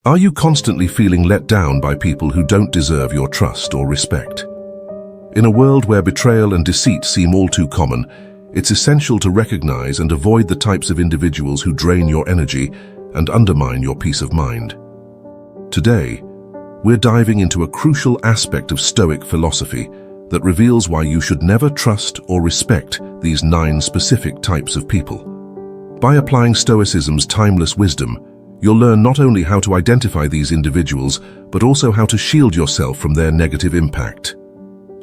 Are you constantly feeling let down by people who don't deserve your trust or respect? In a world where betrayal and deceit seem all too common, it's essential to recognize and avoid the types of individuals who drain your energy and undermine your peace of mind. Today, we're diving into a crucial aspect of Stoic philosophy that reveals why you should never trust or respect these 9 specific types of people. By applying Stoicism's timeless wisdom, you'll learn not only how to identify these individuals, but also how to shield yourself from their negative impact.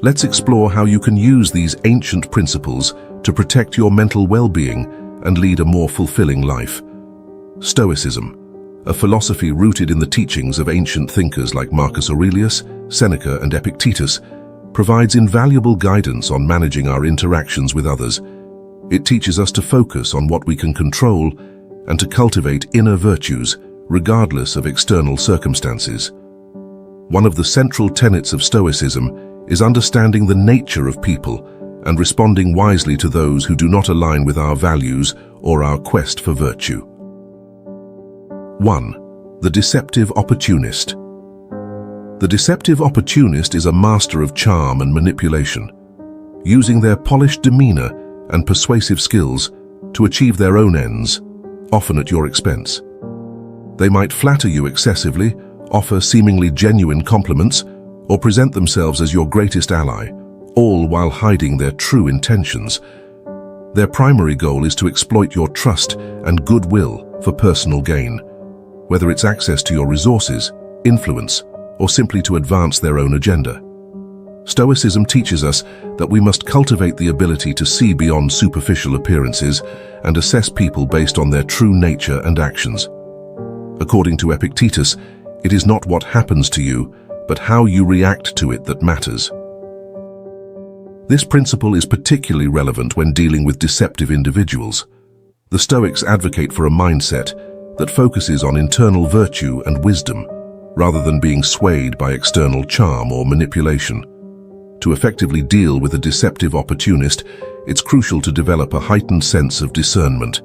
Let's explore how you can use these ancient principles to protect your mental well-being and lead a more fulfilling life. Stoicism, a philosophy rooted in the teachings of ancient thinkers like Marcus Aurelius, Seneca, and Epictetus, provides invaluable guidance on managing our interactions with others. It teaches us to focus on what we can control and to cultivate inner virtues, regardless of external circumstances. One of the central tenets of Stoicism is understanding the nature of people and responding wisely to those who do not align with our values or our quest for virtue. 1. The deceptive opportunist. The deceptive opportunist is a master of charm and manipulation, using their polished demeanor and persuasive skills to achieve their own ends, often at your expense. They might flatter you excessively, offer seemingly genuine compliments, or present themselves as your greatest ally, all while hiding their true intentions. Their primary goal is to exploit your trust and goodwill for personal gain, whether it's access to your resources, influence, or simply to advance their own agenda. Stoicism teaches us that we must cultivate the ability to see beyond superficial appearances and assess people based on their true nature and actions. According to Epictetus, it is not what happens to you, but how you react to it that matters. This principle is particularly relevant when dealing with deceptive individuals. The Stoics advocate for a mindset that focuses on internal virtue and wisdom, rather than being swayed by external charm or manipulation. To effectively deal with a deceptive opportunist, it's crucial to develop a heightened sense of discernment.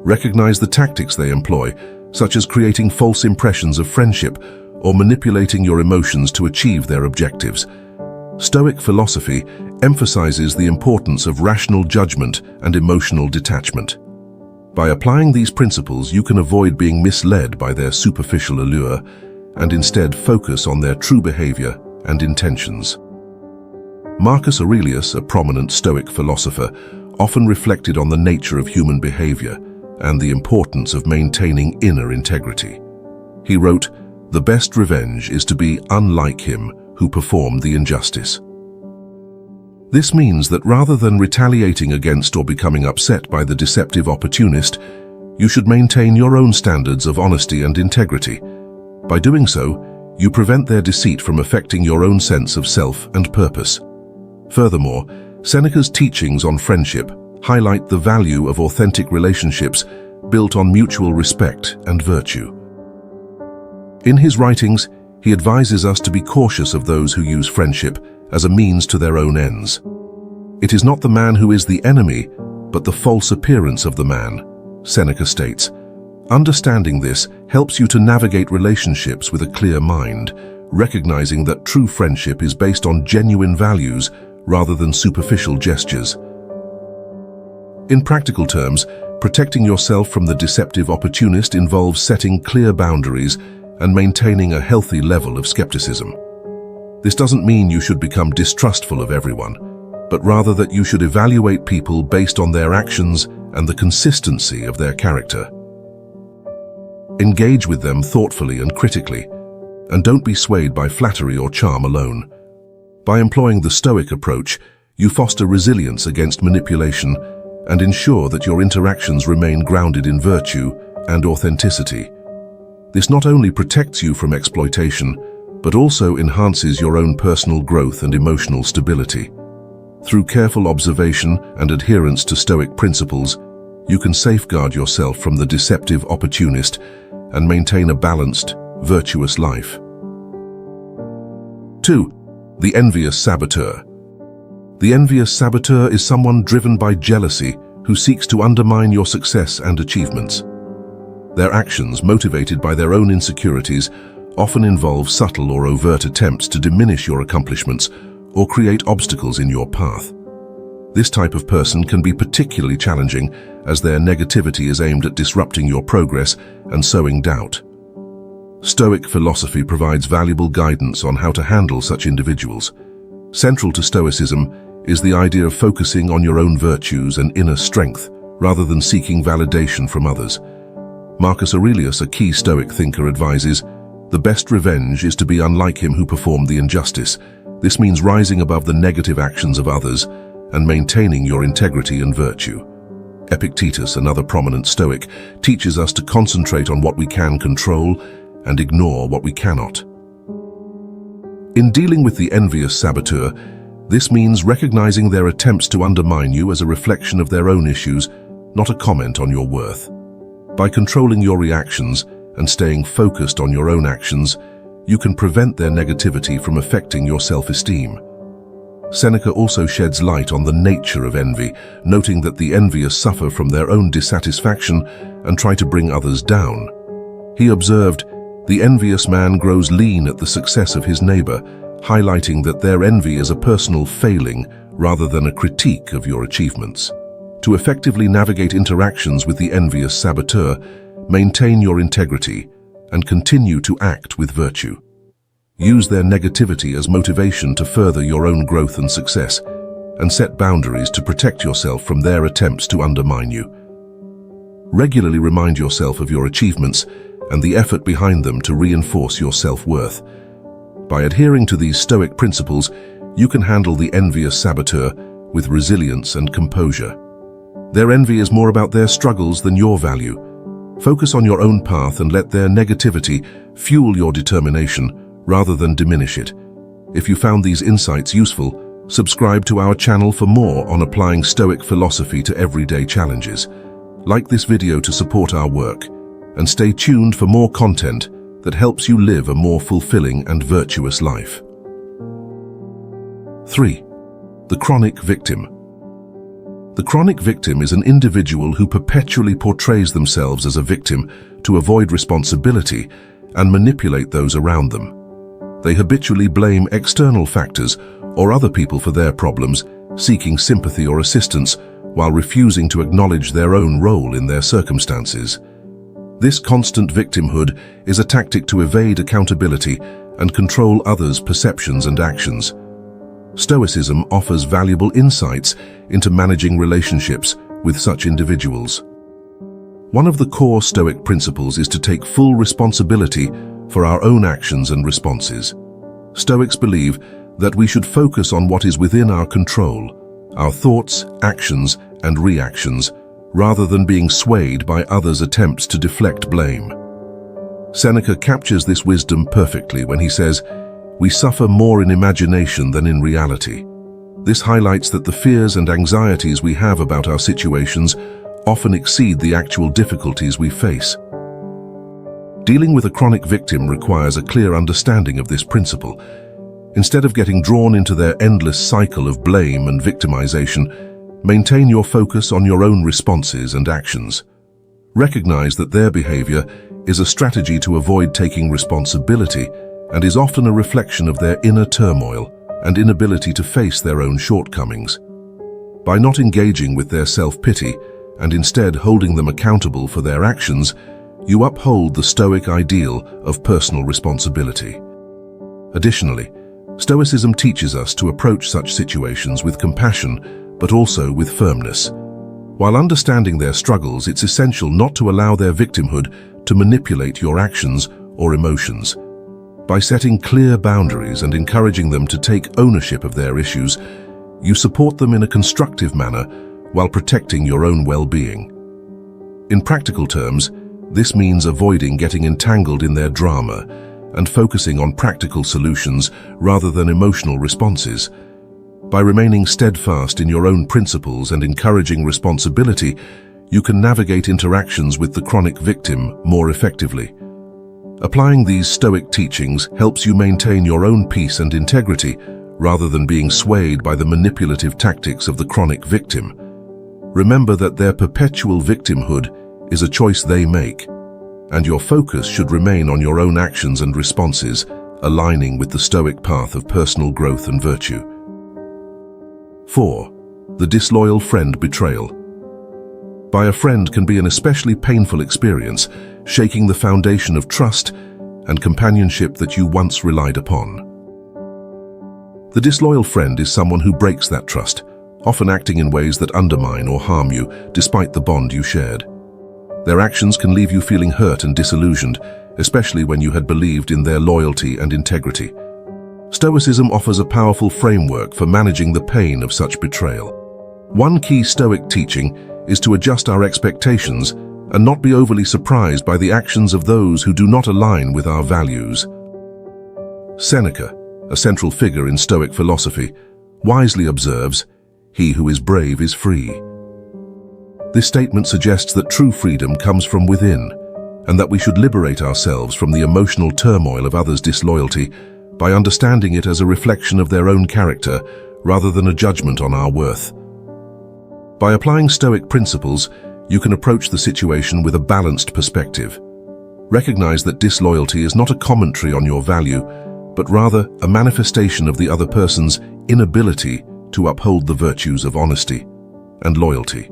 Recognize the tactics they employ, such as creating false impressions of friendship or manipulating your emotions to achieve their objectives. Stoic philosophy emphasizes the importance of rational judgment and emotional detachment. By applying these principles, you can avoid being misled by their superficial allure and instead focus on their true behavior and intentions. Marcus Aurelius, a prominent Stoic philosopher, often reflected on the nature of human behavior and the importance of maintaining inner integrity. He wrote, "The best revenge is to be unlike him who performed the injustice." This means that rather than retaliating against or becoming upset by the deceptive opportunist, you should maintain your own standards of honesty and integrity. By doing so, you prevent their deceit from affecting your own sense of self and purpose. Furthermore, Seneca's teachings on friendship highlight the value of authentic relationships built on mutual respect and virtue. In his writings, he advises us to be cautious of those who use friendship as a means to their own ends. It is not the man who is the enemy, but the false appearance of the man, Seneca states. Understanding this helps you to navigate relationships with a clear mind, recognizing that true friendship is based on genuine values rather than superficial gestures. In practical terms, protecting yourself from the deceptive opportunist involves setting clear boundaries and maintaining a healthy level of skepticism. This doesn't mean you should become distrustful of everyone, but rather that you should evaluate people based on their actions and the consistency of their character. Engage with them thoughtfully and critically, and don't be swayed by flattery or charm alone. By employing the Stoic approach, you foster resilience against manipulation and ensure that your interactions remain grounded in virtue and authenticity. This not only protects you from exploitation, but also enhances your own personal growth and emotional stability. Through careful observation and adherence to Stoic principles, you can safeguard yourself from the deceptive opportunist and maintain a balanced, virtuous life. 2. The envious saboteur. The envious saboteur is someone driven by jealousy who seeks to undermine your success and achievements. Their actions, motivated by their own insecurities, often involve subtle or overt attempts to diminish your accomplishments or create obstacles in your path. This type of person can be particularly challenging as their negativity is aimed at disrupting your progress and sowing doubt. Stoic philosophy provides valuable guidance on how to handle such individuals. Central to Stoicism is the idea of focusing on your own virtues and inner strength rather than seeking validation from others. Marcus Aurelius, a key Stoic thinker, advises, "The best revenge is to be unlike him who performed the injustice." This means rising above the negative actions of others and maintaining your integrity and virtue. Epictetus, another prominent Stoic, teaches us to concentrate on what we can control and ignore what we cannot. In dealing with the envious saboteur, this means recognizing their attempts to undermine you as a reflection of their own issues, not a comment on your worth. By controlling your reactions and staying focused on your own actions, you can prevent their negativity from affecting your self-esteem. Seneca also sheds light on the nature of envy, noting that the envious suffer from their own dissatisfaction and try to bring others down. He observed, "The envious man grows lean at the success of his neighbor," highlighting that their envy is a personal failing rather than a critique of your achievements. To effectively navigate interactions with the envious saboteur, maintain your integrity and continue to act with virtue. Use their negativity as motivation to further your own growth and success, and set boundaries to protect yourself from their attempts to undermine you. Regularly remind yourself of your achievements and the effort behind them to reinforce your self-worth. By adhering to these Stoic principles, you can handle the envious saboteur with resilience and composure. Their envy is more about their struggles than your value. Focus on your own path and let their negativity fuel your determination rather than diminish it. If you found these insights useful, subscribe to our channel for more on applying Stoic philosophy to everyday challenges. Like this video to support our work, and stay tuned for more content that helps you live a more fulfilling and virtuous life. 3. The chronic victim. The chronic victim is an individual who perpetually portrays themselves as a victim to avoid responsibility and manipulate those around them. They habitually blame external factors or other people for their problems, seeking sympathy or assistance while refusing to acknowledge their own role in their circumstances. This constant victimhood is a tactic to evade accountability and control others' perceptions and actions. Stoicism offers valuable insights into managing relationships with such individuals. One of the core Stoic principles is to take full responsibility for our own actions and responses. Stoics believe that we should focus on what is within our control, our thoughts, actions, and reactions, rather than being swayed by others' attempts to deflect blame. Seneca captures this wisdom perfectly when he says, "We suffer more in imagination than in reality." This highlights that the fears and anxieties we have about our situations often exceed the actual difficulties we face. Dealing with a chronic victim requires a clear understanding of this principle. Instead of getting drawn into their endless cycle of blame and victimization, maintain your focus on your own responses and actions. Recognize that their behavior is a strategy to avoid taking responsibility and is often a reflection of their inner turmoil and inability to face their own shortcomings. By not engaging with their self-pity and instead holding them accountable for their actions, you uphold the Stoic ideal of personal responsibility. Additionally, Stoicism teaches us to approach such situations with compassion, but also with firmness. While understanding their struggles, it's essential not to allow their victimhood to manipulate your actions or emotions. By setting clear boundaries and encouraging them to take ownership of their issues, you support them in a constructive manner while protecting your own well-being. In practical terms, this means avoiding getting entangled in their drama and focusing on practical solutions rather than emotional responses. By remaining steadfast in your own principles and encouraging responsibility, you can navigate interactions with the chronic victim more effectively. Applying these Stoic teachings helps you maintain your own peace and integrity rather than being swayed by the manipulative tactics of the chronic victim. Remember that their perpetual victimhood is a choice they make. and your focus should remain on your own actions and responses, aligning with the Stoic path of personal growth and virtue. 4. The disloyal friend betrayal. By a friend can be an especially painful experience, shaking the foundation of trust and companionship that you once relied upon. The disloyal friend is someone who breaks that trust, often acting in ways that undermine or harm you despite the bond you shared. Their actions can leave you feeling hurt and disillusioned, especially when you had believed in their loyalty and integrity. Stoicism offers a powerful framework for managing the pain of such betrayal. One key Stoic teaching is to adjust our expectations and not be overly surprised by the actions of those who do not align with our values. Seneca, a central figure in Stoic philosophy, wisely observes, "He who is brave is free." This statement suggests that true freedom comes from within, and that we should liberate ourselves from the emotional turmoil of others' disloyalty by understanding it as a reflection of their own character rather than a judgment on our worth. By applying Stoic principles, you can approach the situation with a balanced perspective. Recognize that disloyalty is not a commentary on your value, but rather a manifestation of the other person's inability to uphold the virtues of honesty and loyalty.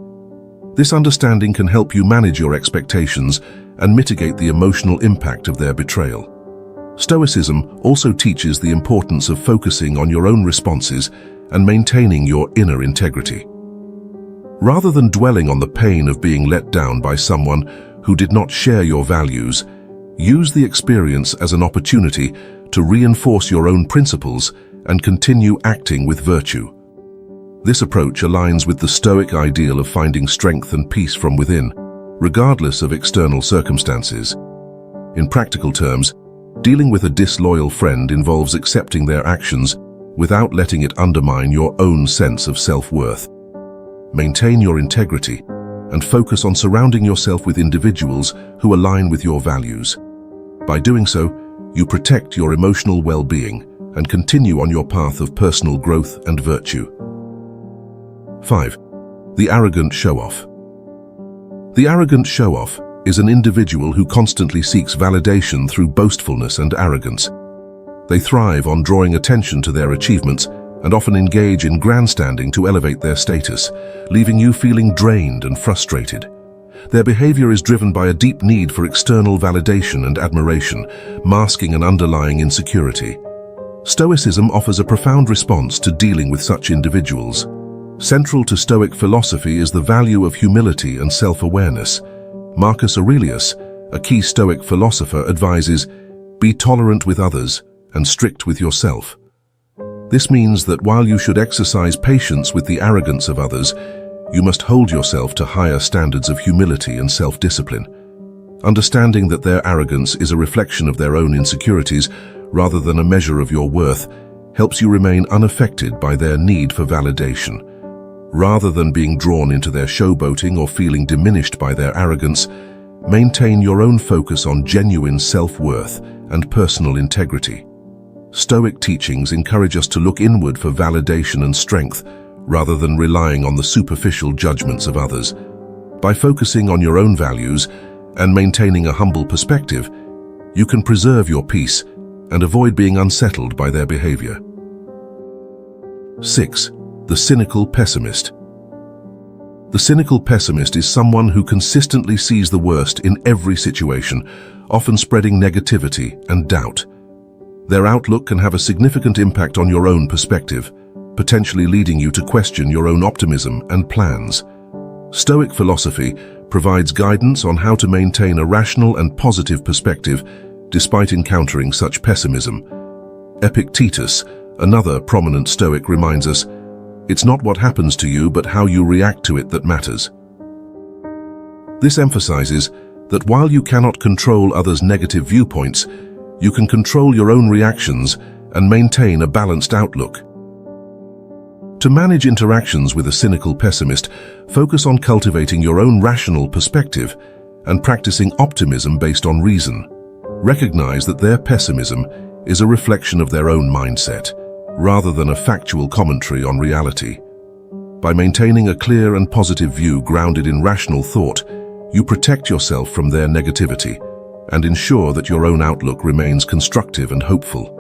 This understanding can help you manage your expectations and mitigate the emotional impact of their betrayal. Stoicism also teaches the importance of focusing on your own responses and maintaining your inner integrity. Rather than dwelling on the pain of being let down by someone who did not share your values, use the experience as an opportunity to reinforce your own principles and continue acting with virtue. This approach aligns with the Stoic ideal of finding strength and peace from within, regardless of external circumstances. In practical terms, dealing with a disloyal friend involves accepting their actions without letting it undermine your own sense of self-worth. Maintain your integrity and focus on surrounding yourself with individuals who align with your values. By doing so, you protect your emotional well-being and continue on your path of personal growth and virtue. 5. The arrogant show-off. The arrogant show-off is an individual who constantly seeks validation through boastfulness and arrogance. They thrive on drawing attention to their achievements and often engage in grandstanding to elevate their status, leaving you feeling drained and frustrated. Their behavior is driven by a deep need for external validation and admiration, masking an underlying insecurity. Stoicism offers a profound response to dealing with such individuals. Central to Stoic philosophy is the value of humility and self-awareness. Marcus Aurelius, a key Stoic philosopher, advises, "Be tolerant with others and strict with yourself." This means that while you should exercise patience with the arrogance of others, you must hold yourself to higher standards of humility and self-discipline. Understanding that their arrogance is a reflection of their own insecurities rather than a measure of your worth helps you remain unaffected by their need for validation. Rather than being drawn into their showboating or feeling diminished by their arrogance, maintain your own focus on genuine self-worth and personal integrity. Stoic teachings encourage us to look inward for validation and strength, rather than relying on the superficial judgments of others. By focusing on your own values and maintaining a humble perspective, you can preserve your peace and avoid being unsettled by their behavior. 6. The cynical pessimist. The cynical pessimist is someone who consistently sees the worst in every situation, often spreading negativity and doubt. Their outlook can have a significant impact on your own perspective, potentially leading you to question your own optimism and plans. Stoic philosophy provides guidance on how to maintain a rational and positive perspective despite encountering such pessimism. Epictetus, another prominent Stoic, reminds us, "It's not what happens to you, but how you react to it that matters." This emphasizes that while you cannot control others' negative viewpoints, you can control your own reactions and maintain a balanced outlook. To manage interactions with a cynical pessimist, focus on cultivating your own rational perspective and practicing optimism based on reason. Recognize that their pessimism is a reflection of their own mindset, rather than a factual commentary on reality. By maintaining a clear and positive view grounded in rational thought, you protect yourself from their negativity and ensure that your own outlook remains constructive and hopeful.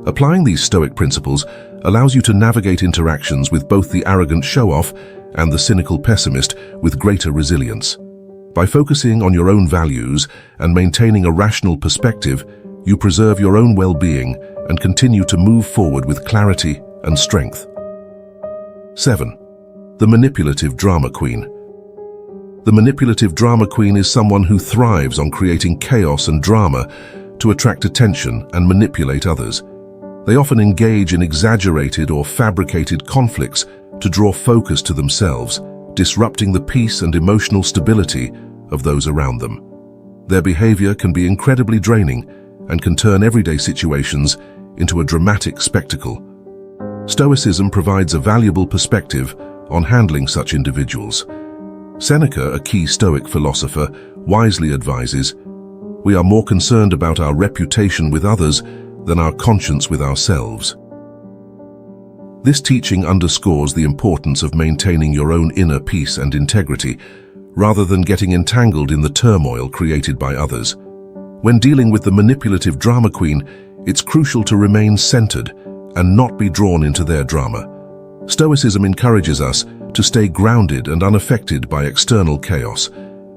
Applying these Stoic principles allows you to navigate interactions with both the arrogant show-off and the cynical pessimist with greater resilience. By focusing on your own values and maintaining a rational perspective, you preserve your own well-being and continue to move forward with clarity and strength. 7. The manipulative drama queen. The manipulative drama queen is someone who thrives on creating chaos and drama to attract attention and manipulate others. They often engage in exaggerated or fabricated conflicts to draw focus to themselves, disrupting the peace and emotional stability of those around them. Their behavior can be incredibly draining and can turn everyday situations into a dramatic spectacle. Stoicism provides a valuable perspective on handling such individuals. Seneca, a key Stoic philosopher, wisely advises, "We are more concerned about our reputation with others than our conscience with ourselves." This teaching underscores the importance of maintaining your own inner peace and integrity, rather than getting entangled in the turmoil created by others. When dealing with the manipulative drama queen, it's crucial to remain centered and not be drawn into their drama. Stoicism encourages us to stay grounded and unaffected by external chaos.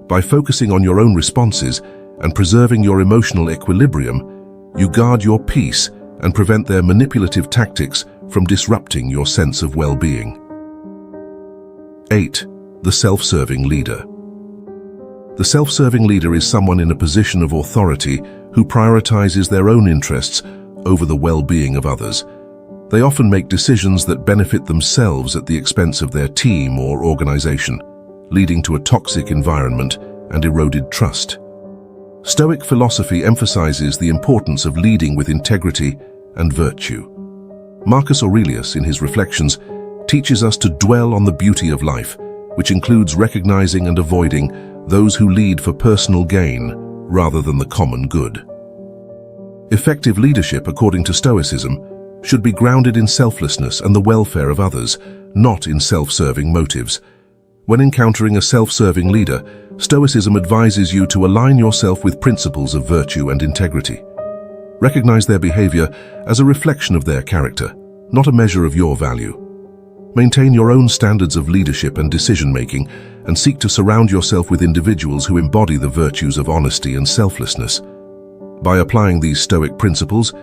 By focusing on your own responses and preserving your emotional equilibrium, you guard your peace and prevent their manipulative tactics from disrupting your sense of well-being. 8. The self-serving leader. The self-serving leader is someone in a position of authority who prioritizes their own interests over the well-being of others. They often make decisions that benefit themselves at the expense of their team or organization, leading to a toxic environment and eroded trust. Stoic philosophy emphasizes the importance of leading with integrity and virtue. Marcus Aurelius, in his Reflections, teaches us to dwell on the beauty of life, which includes recognizing and avoiding those who lead for personal gain rather than the common good. Effective leadership, according to Stoicism, should be grounded in selflessness and the welfare of others, not in self-serving motives. When encountering a self-serving leader, Stoicism advises you to align yourself with principles of virtue and integrity. Recognize their behavior as a reflection of their character, not a measure of your value. Maintain your own standards of leadership and decision-making, and seek to surround yourself with individuals who embody the virtues of honesty and selflessness. By applying these Stoic principles,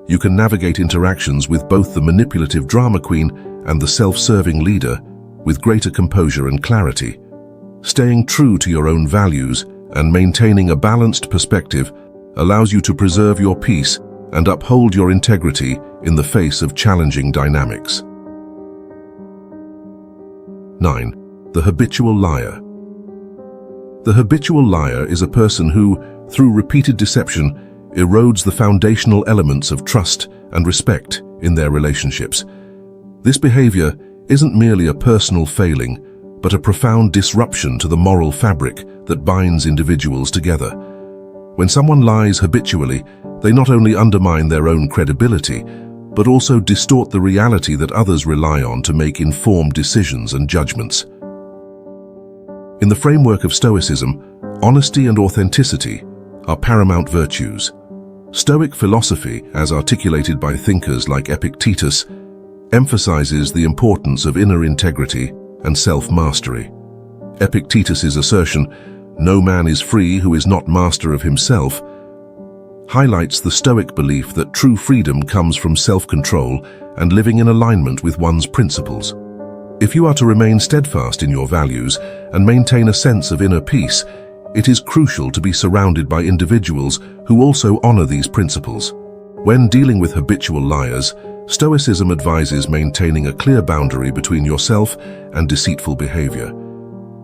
you can navigate interactions with both the manipulative drama queen and the self-serving leader with greater composure and clarity. Staying true to your own values and maintaining a balanced perspective allows you to preserve your peace and uphold your integrity in the face of challenging dynamics. 9. The habitual liar. The habitual liar is a person who, through repeated deception, erodes the foundational elements of trust and respect in their relationships. This behavior isn't merely a personal failing, but a profound disruption to the moral fabric that binds individuals together. When someone lies habitually, they not only undermine their own credibility, but also distort the reality that others rely on to make informed decisions and judgments. In the framework of Stoicism, honesty and authenticity are paramount virtues. Stoic philosophy, as articulated by thinkers like Epictetus, emphasizes the importance of inner integrity and self-mastery. Epictetus's assertion, "No man is free who is not master of himself," highlights the Stoic belief that true freedom comes from self-control and living in alignment with one's principles. If you are to remain steadfast in your values and maintain a sense of inner peace, it is crucial to be surrounded by individuals who also honor these principles. When dealing with habitual liars, Stoicism advises maintaining a clear boundary between yourself and deceitful behavior.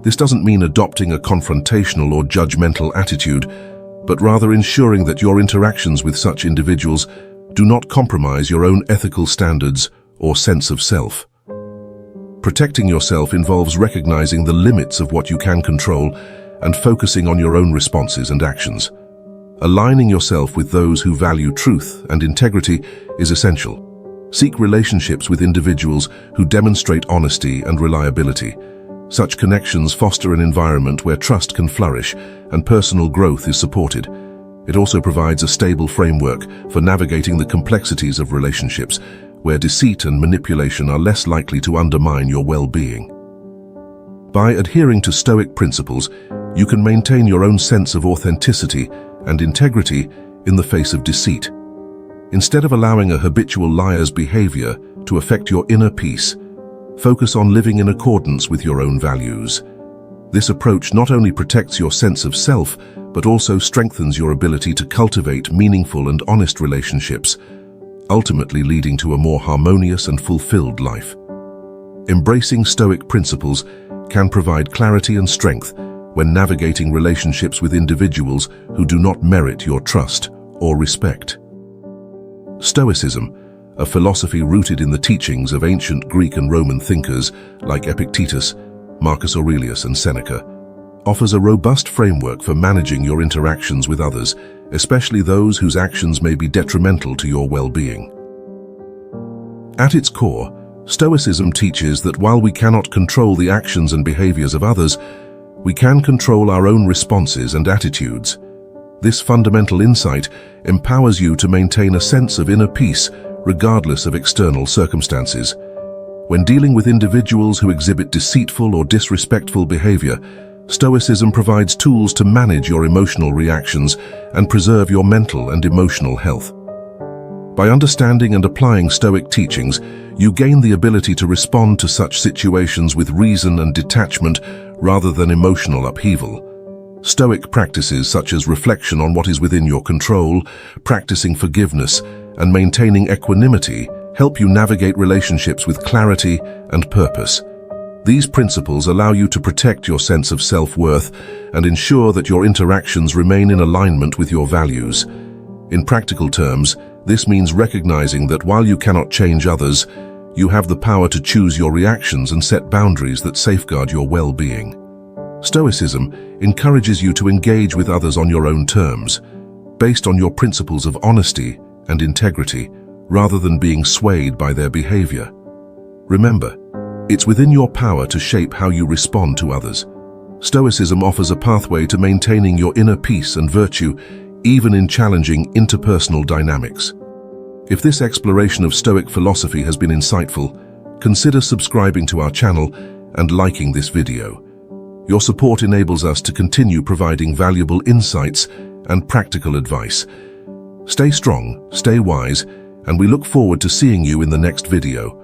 This doesn't mean adopting a confrontational or judgmental attitude, but rather ensuring that your interactions with such individuals do not compromise your own ethical standards or sense of self. Protecting yourself involves recognizing the limits of what you can control and focusing on your own responses and actions. Aligning yourself with those who value truth and integrity is essential. Seek relationships with individuals who demonstrate honesty and reliability. Such connections foster an environment where trust can flourish and personal growth is supported. It also provides a stable framework for navigating the complexities of relationships, where deceit and manipulation are less likely to undermine your well-being. By adhering to Stoic principles, you can maintain your own sense of authenticity and integrity in the face of deceit. Instead of allowing a habitual liar's behavior to affect your inner peace, focus on living in accordance with your own values. This approach not only protects your sense of self, but also strengthens your ability to cultivate meaningful and honest relationships, ultimately leading to a more harmonious and fulfilled life. Embracing Stoic principles can provide clarity and strength when navigating relationships with individuals who do not merit your trust or respect. Stoicism, a philosophy rooted in the teachings of ancient Greek and Roman thinkers like Epictetus, Marcus Aurelius, and Seneca, offers a robust framework for managing your interactions with others, especially those whose actions may be detrimental to your well-being. At its core, Stoicism teaches that while we cannot control the actions and behaviors of others, we can control our own responses and attitudes. This fundamental insight empowers you to maintain a sense of inner peace regardless of external circumstances. When dealing with individuals who exhibit deceitful or disrespectful behavior, Stoicism provides tools to manage your emotional reactions and preserve your mental and emotional health. By understanding and applying Stoic teachings, you gain the ability to respond to such situations with reason and detachment rather than emotional upheaval. Stoic practices such as reflection on what is within your control, practicing forgiveness, and maintaining equanimity help you navigate relationships with clarity and purpose. These principles allow you to protect your sense of self-worth and ensure that your interactions remain in alignment with your values. In practical terms, this means recognizing that while you cannot change others, you have the power to choose your reactions and set boundaries that safeguard your well-being. Stoicism encourages you to engage with others on your own terms, based on your principles of honesty and integrity, rather than being swayed by their behavior. Remember, it's within your power to shape how you respond to others. Stoicism offers a pathway to maintaining your inner peace and virtue, even in challenging interpersonal dynamics. If this exploration of Stoic philosophy has been insightful, consider subscribing to our channel and liking this video. Your support enables us to continue providing valuable insights and practical advice. Stay strong, stay wise, and we look forward to seeing you in the next video.